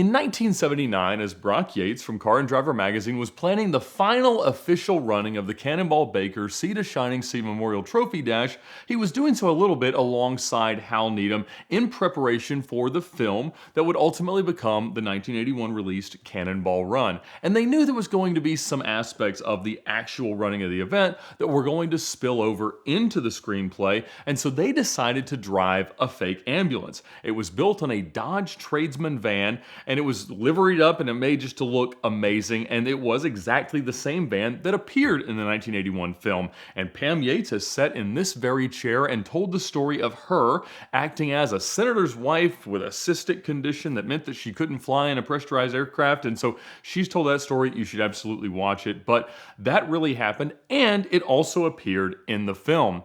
In 1979, as Brock Yates from Car and Driver magazine was planning the final official running of the Cannonball Baker Sea to Shining Sea Memorial Trophy Dash, he was doing so a little bit alongside Hal Needham in preparation for the film that would ultimately become the 1981 released Cannonball Run. And they knew there was going to be some aspects of the actual running of the event that were going to spill over into the screenplay, and so they decided to drive a fake ambulance. It was built on a Dodge Tradesman van, and it was liveried up and it made just to look amazing, and it was exactly the same van that appeared in the 1981 film. And Pam Yates has sat in this very chair and told the story of her acting as a senator's wife with a cystic condition that meant that she couldn't fly in a pressurized aircraft, and so she's told that story. You should absolutely watch it, but that really happened, and it also appeared in the film.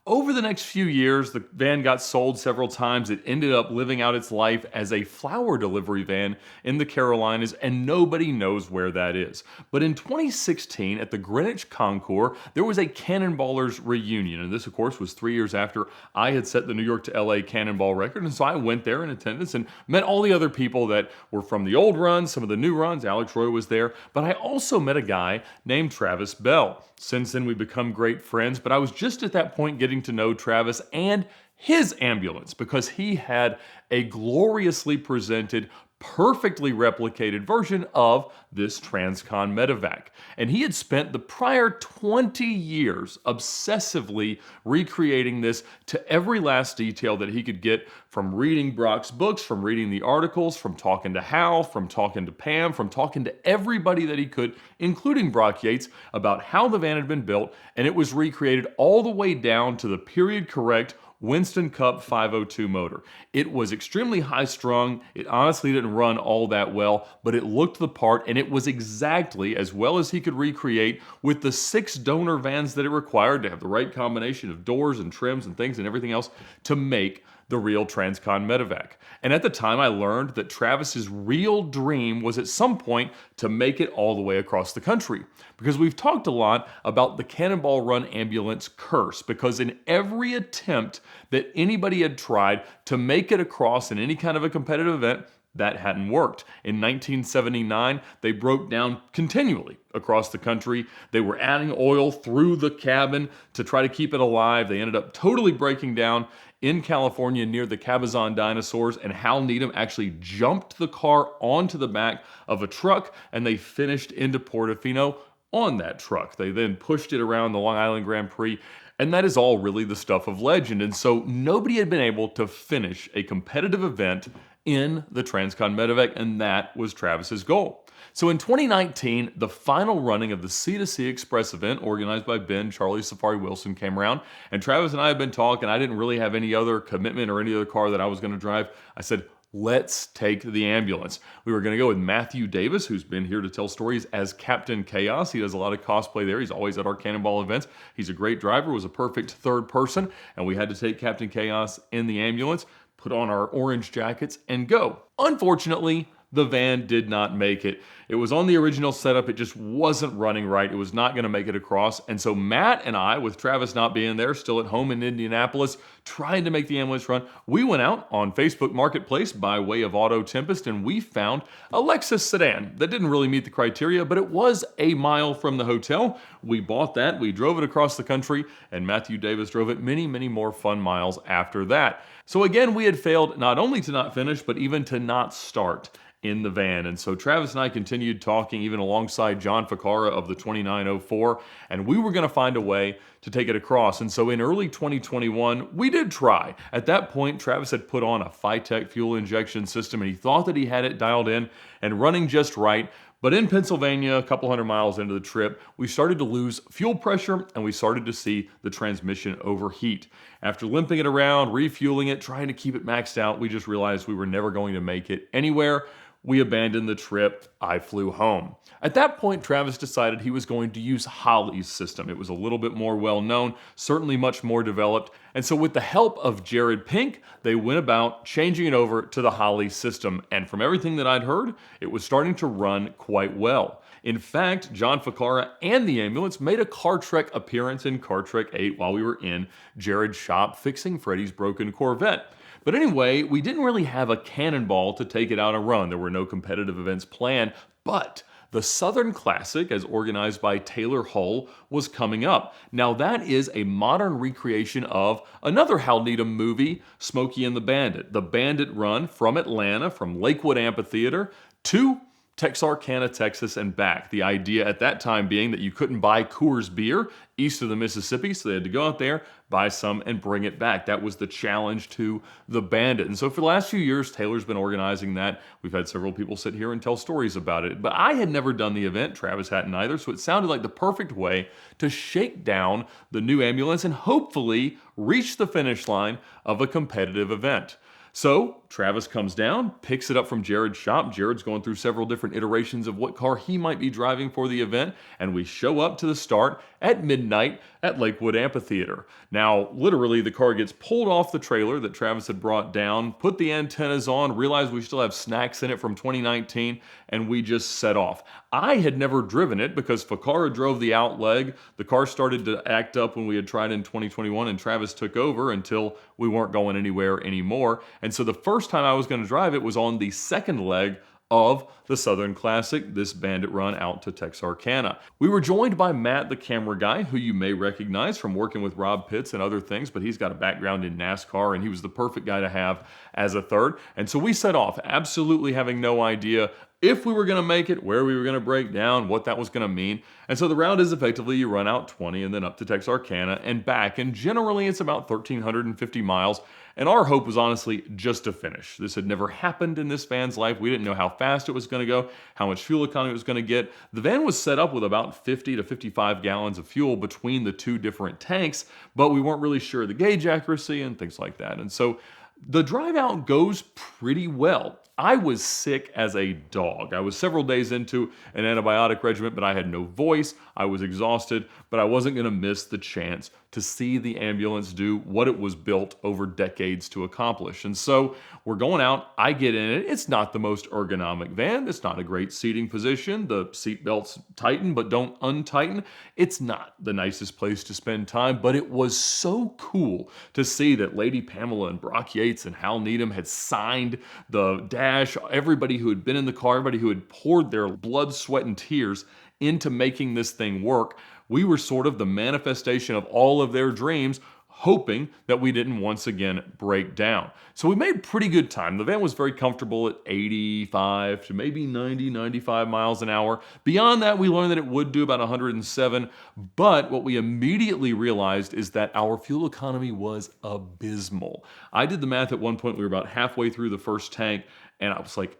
Over the next few years, the van got sold several times. It ended up living out its life as a flower delivery van in the Carolinas, and nobody knows where that is. But in 2016, at the Greenwich Concours, there was a Cannonballers reunion. And this, of course, was 3 years after I had set the New York to LA Cannonball record. And so I went there in attendance and met all the other people that were from the old runs, some of the new runs. Alex Roy was there. But I also met a guy named Travis Bell. Since then, we've become great friends, but I was just at that point getting to know Travis and his ambulance because he had a gloriously presented, perfectly replicated version of this Transcon Medevac. And he had spent the prior 20 years obsessively recreating this to every last detail that he could get from reading Brock's books, from reading the articles, from talking to Hal, from talking to Pam, from talking to everybody that he could, including Brock Yates, about how the van had been built. And it was recreated all the way down to the period correct Winston Cup 502 motor. It was extremely high strung. It honestly didn't run all that well, but it looked the part, and it was exactly as well as he could recreate with the 6 donor vans that it required to have the right combination of doors and trims and things and everything else to make the real Transcon Medevac. And at the time, I learned that Travis's real dream was at some point to make it all the way across the country. Because we've talked a lot about the Cannonball Run ambulance curse, because in every attempt that anybody had tried to make it across in any kind of a competitive event, that hadn't worked. In 1979, they broke down continually across the country. They were adding oil through the cabin to try to keep it alive. They ended up totally breaking down in California near the Cabazon dinosaurs, and Hal Needham actually jumped the car onto the back of a truck, and they finished into Portofino on that truck. They then pushed it around the Long Island Grand Prix, and that is all really the stuff of legend. And so nobody had been able to finish a competitive event in the Transcon Medevac, and that was Travis's goal. So in 2019, the final running of the Sea-to-Sea Express event organized by Ben Charlie Safari Wilson came around, and Travis and I had been talking. I didn't really have any other commitment or any other car that I was going to drive. I said, let's take the ambulance. We were going to go with Matthew Davis, who's been here to tell stories as Captain Chaos. He does a lot of cosplay there. He's always at our Cannonball events. He's a great driver, was a perfect third person, and we had to take Captain Chaos in the ambulance, put on our orange jackets, and go. Unfortunately, the van did not make it. It was on the original setup. It just wasn't running right. It was not going to make it across. And so Matt and I, with Travis not being there, still at home in Indianapolis, trying to make the ambulance run, we went out on Facebook Marketplace by way of Auto Tempest, and we found a Lexus sedan that didn't really meet the criteria, but it was a mile from the hotel. We bought that. We drove it across the country, and Matthew Davis drove it many, many more fun miles after that. So again, we had failed not only to not finish, but even to not start in the van. And so Travis and I continued talking even alongside John Ficarra of the 2904, and we were going to find a way to take it across. And so in early 2021, we did try. At that point, Travis had put on a Phytec fuel injection system, and he thought that he had it dialed in and running just right. But in Pennsylvania, a couple hundred miles into the trip, we started to lose fuel pressure, and we started to see the transmission overheat. After limping it around, refueling it, trying to keep it maxed out, we just realized we were never going to make it anywhere. We abandoned the trip. I flew home. At that point, Travis decided he was going to use Holley's system. It was a little bit more well-known, certainly much more developed. And so with the help of Jared Pink, they went about changing it over to the Holley system. And from everything that I'd heard, it was starting to run quite well. In fact, John Ficarra and the ambulance made a Car Trek appearance in Car Trek 8 while we were in Jared's shop fixing Freddie's broken Corvette. But anyway, we didn't really have a cannonball to take it out and run. There were no competitive events planned, but the Southern Classic, as organized by Taylor Hull, was coming up. Now that is a modern recreation of another Hal Needham movie, Smokey and the Bandit. The Bandit run from Atlanta, from Lakewood Amphitheater to Texarkana, Texas, and back. The idea at that time being that you couldn't buy Coors beer east of the Mississippi, so they had to go out there, buy some, and bring it back. That was the challenge to the Bandit. And so for the last few years, Taylor's been organizing that. We've had several people sit here and tell stories about it. But I had never done the event. Travis hadn't either, so it sounded like the perfect way to shake down the new ambulance and hopefully reach the finish line of a competitive event. So Travis comes down, picks it up from Jared's shop. Jared's going through several different iterations of what car he might be driving for the event, and we show up to the start at midnight at Lakewood Amphitheater. Now, literally, the car gets pulled off the trailer that Travis had brought down, put the antennas on, realized we still have snacks in it from 2019, and we just set off. I had never driven it because Fakara drove the out leg. The car started to act up when we had tried in 2021, and Travis took over until we weren't going anywhere anymore. And so the first time I was going to drive it was on the second leg of the Southern Classic, this Bandit run out to Texarkana. We were joined by Matt, the camera guy, who you may recognize from working with Rob Pitts and other things, but he's got a background in NASCAR, and he was the perfect guy to have as a third. And so we set off, absolutely having no idea if we were going to make it, where we were going to break down, what that was going to mean. And so the route is effectively you run out 20 and then up to Texarkana and back, and generally it's about 1,350 miles. And our hope was honestly just to finish. This had never happened in this van's life. We didn't know how fast it was going to go, how much fuel economy it was going to get. The van was set up with about 50 to 55 gallons of fuel between the two different tanks, but we weren't really sure of the gauge accuracy and things like that. And so the drive out goes pretty well. I was sick as a dog. I was several days into an antibiotic regimen, but I had no voice. I was exhausted, but I wasn't going to miss the chance to see the ambulance do what it was built over decades to accomplish. And so we're going out. I get in it. It's not the most ergonomic van. It's not a great seating position. The seat belts tighten, but don't untighten. It's not the nicest place to spend time, but it was so cool to see that Lady Pamela and Brock Yates and Hal Needham had signed the dash. Everybody who had been in the car, everybody who had poured their blood, sweat, and tears into making this thing work. We were sort of the manifestation of all of their dreams, hoping that we didn't once again break down. So we made pretty good time. The van was very comfortable at 85 to maybe 90, 95 miles an hour. Beyond that, we learned that it would do about 107. But what we immediately realized is that our fuel economy was abysmal. I did the math at one point. We were about halfway through the first tank, and I was like,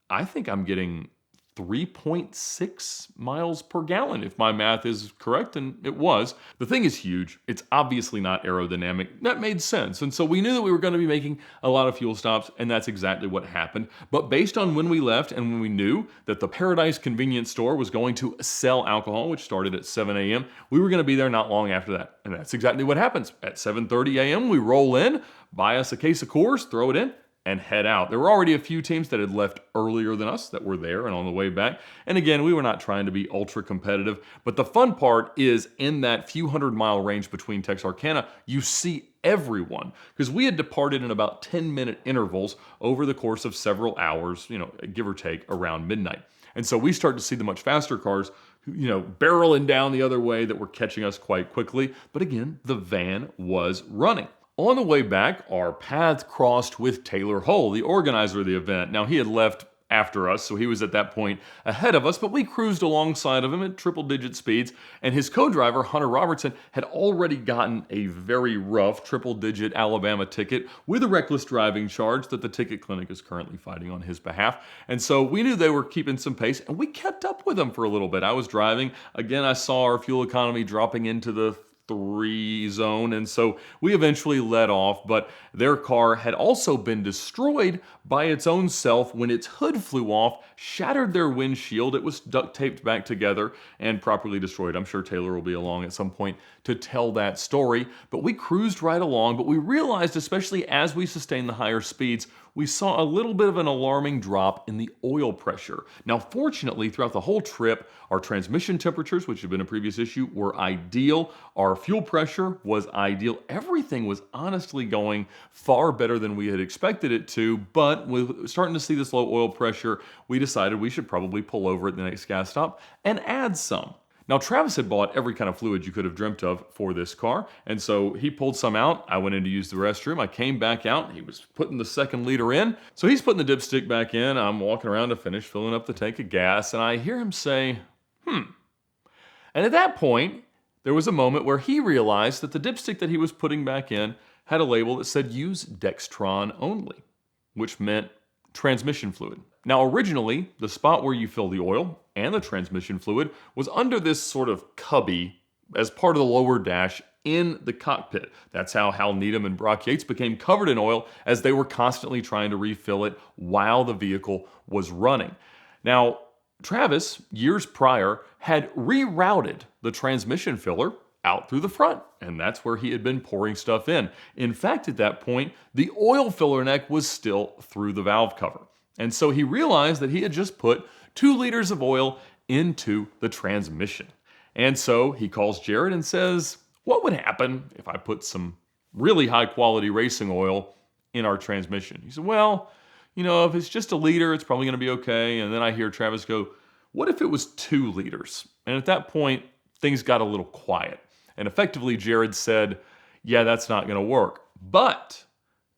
I think I'm getting 3.6 miles per gallon, if my math is correct, and it was. The thing is huge. It's obviously not aerodynamic. That made sense. And so we knew that we were going to be making a lot of fuel stops, and that's exactly what happened. But based on when we left and when we knew that the Paradise convenience store was going to sell alcohol, which started at 7 a.m., we were going to be there not long after that. And that's exactly what happens. At 7:30 a.m., we roll in, buy us a case of Coors, throw it in, and head out. There were already a few teams that had left earlier than us that were there and on the way back. And again, we were not trying to be ultra competitive, but the fun part is in that few 100-mile range between Texarkana, you see everyone, because we had departed in about 10-minute intervals over the course of several hours, give or take around midnight. And so we start to see the much faster cars, barreling down the other way that were catching us quite quickly. But again, the van was running. On the way back, our paths crossed with Taylor Hull, the organizer of the event. Now, he had left after us, so he was at that point ahead of us, but we cruised alongside of him at triple-digit speeds, and his co-driver, Hunter Robertson, had already gotten a very rough triple-digit Alabama ticket with a reckless driving charge that the ticket clinic is currently fighting on his behalf. And so we knew they were keeping some pace, and we kept up with them for a little bit. I was driving. Again, I saw our fuel economy dropping into the 3 zone, and so we eventually let off, but their car had also been destroyed by its own self when its hood flew off, shattered their windshield. It was duct taped back together and properly destroyed. I'm sure Taylor will be along at some point to tell that story, but we cruised right along. But we realized, especially as we sustained the higher speeds, we saw a little bit of an alarming drop in the oil pressure. Now, fortunately, throughout the whole trip, our transmission temperatures, which had been a previous issue, were ideal. Our Our fuel pressure was ideal. Everything was honestly going far better than we had expected it to, but with starting to see this low oil pressure, we decided we should probably pull over at the next gas stop and add some. Now, Travis had bought every kind of fluid you could have dreamt of for this car, and so he pulled some out. I went in to use the restroom. I came back out. He was putting the second liter in. So he's putting the dipstick back in. I'm walking around to finish filling up the tank of gas, and I hear him say, And at that point, there was a moment where he realized that the dipstick that he was putting back in had a label that said use Dextron only, which meant transmission fluid. Now, originally, the spot where you fill the oil and the transmission fluid was under this sort of cubby as part of the lower dash in the cockpit. That's how Hal Needham and Brock Yates became covered in oil, as they were constantly trying to refill it while the vehicle was running. Now, Travis, years prior, had rerouted the transmission filler out through the front, and that's where he had been pouring stuff in. In fact, at that point, the oil filler neck was still through the valve cover. And so he realized that he had just put 2 liters of oil into the transmission. And so he calls Jared and says, what would happen if I put some really high quality racing oil in our transmission? He said, well, if it's just a liter, it's probably going to be okay. And then I hear Travis go, what if it was 2 liters? And at that point, things got a little quiet. And effectively, Jared said, yeah, that's not going to work. But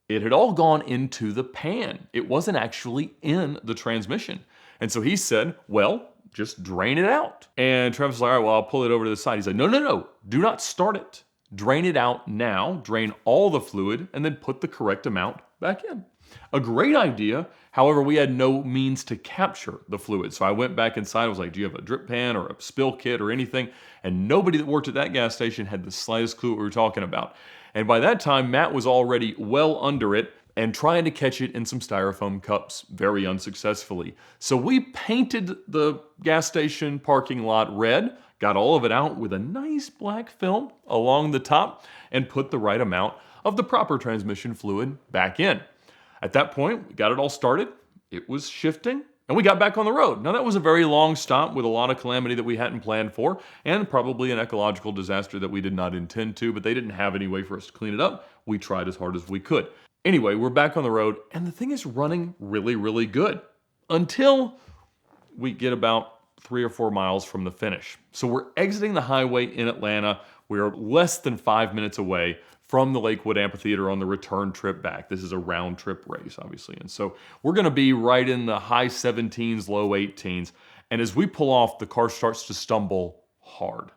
it had all gone into the pan. It wasn't actually in the transmission. And so he said, well, just drain it out. And Travis was like, all right, well, I'll pull it over to the side. He's like, no, do not start it. Drain it out now, drain all the fluid, and then put the correct amount back in. A great idea. However, we had no means to capture the fluid. So I went back inside. I was like, do you have a drip pan or a spill kit or anything? And nobody that worked at that gas station had the slightest clue what we were talking about. And by that time, Matt was already well under it and trying to catch it in some styrofoam cups, very unsuccessfully. So we painted the gas station parking lot red, got all of it out with a nice black film along the top, and put the right amount of the proper transmission fluid back in. At that point, we got it all started. It was shifting, and we got back on the road. Now, that was a very long stop with a lot of calamity that we hadn't planned for, and probably an ecological disaster that we did not intend to, but they didn't have any way for us to clean it up. We tried as hard as we could. Anyway, we're back on the road, and the thing is running really, really good until we get about 3 or 4 miles from the finish. So we're exiting the highway in Atlanta. We're less than 5 minutes away from the Lakewood Amphitheater on the return trip back. This is a round trip race, obviously. And so we're going to be right in the high 17s, low 18s. And as we pull off, the car starts to stumble hard.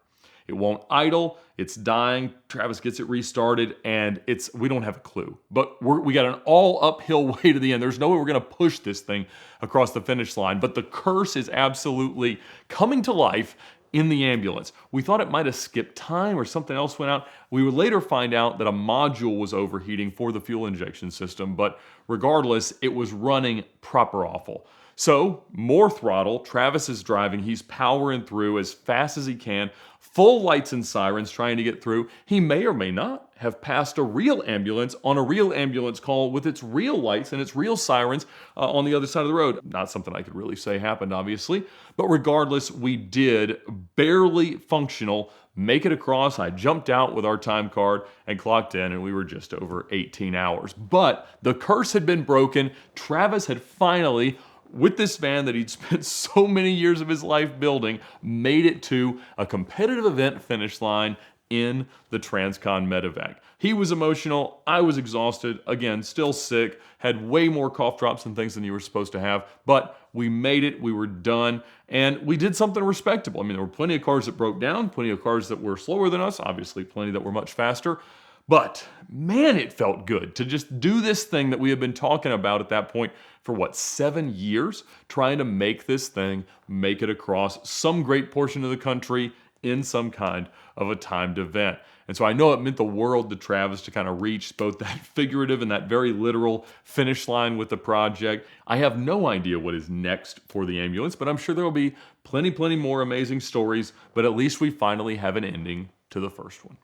It won't idle. It's dying. Travis gets it restarted, and we don't have a clue. But we got an all uphill way to the end. There's no way we're going to push this thing across the finish line. But the curse is absolutely coming to life in the ambulance. We thought it might have skipped time or something else went out. We would later find out that a module was overheating for the fuel injection system, but regardless, it was running proper awful. So, more throttle, Travis is driving, he's powering through as fast as he can, full lights and sirens trying to get through. He may or may not have passed a real ambulance on a real ambulance call with its real lights and its real sirens on the other side of the road. Not something I could really say happened, obviously, but regardless, we did barely functional make it across. I jumped out with our time card and clocked in, and we were just over 18 hours. But the curse had been broken. Travis had finally, with this van that he'd spent so many years of his life building, made it to a competitive event finish line in the Transcon Medevac. He was emotional. I was exhausted. Again, still sick. Had way more cough drops and things than you were supposed to have. But we made it. We were done. And we did something respectable. I mean, there were plenty of cars that broke down, plenty of cars that were slower than us, obviously plenty that were much faster. But man, it felt good to just do this thing that we had been talking about at that point for 7 years, trying to make this thing, make it across some great portion of the country in some kind of a timed event. And so I know it meant the world to Travis to kind of reach both that figurative and that very literal finish line with the project. I have no idea what is next for the ambulance, but I'm sure there will be plenty more amazing stories, but at least we finally have an ending to the first one.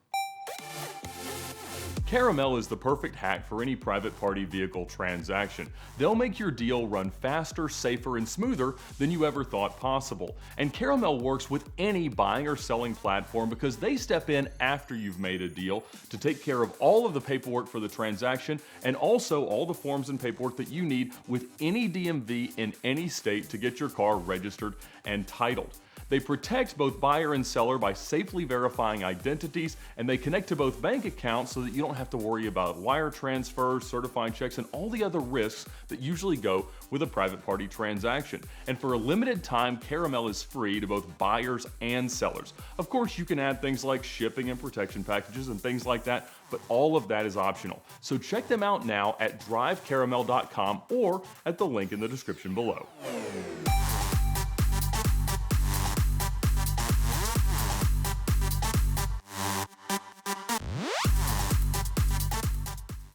Caramel is the perfect hack for any private party vehicle transaction. They'll make your deal run faster, safer, and smoother than you ever thought possible. And Caramel works with any buying or selling platform because they step in after you've made a deal to take care of all of the paperwork for the transaction and also all the forms and paperwork that you need with any DMV in any state to get your car registered and titled. They protect both buyer and seller by safely verifying identities, and they connect to both bank accounts so that you don't have to worry about wire transfers, certified checks, and all the other risks that usually go with a private party transaction. And for a limited time, Caramel is free to both buyers and sellers. Of course, you can add things like shipping and protection packages and things like that, but all of that is optional. So check them out now at drivecaramel.com or at the link in the description below.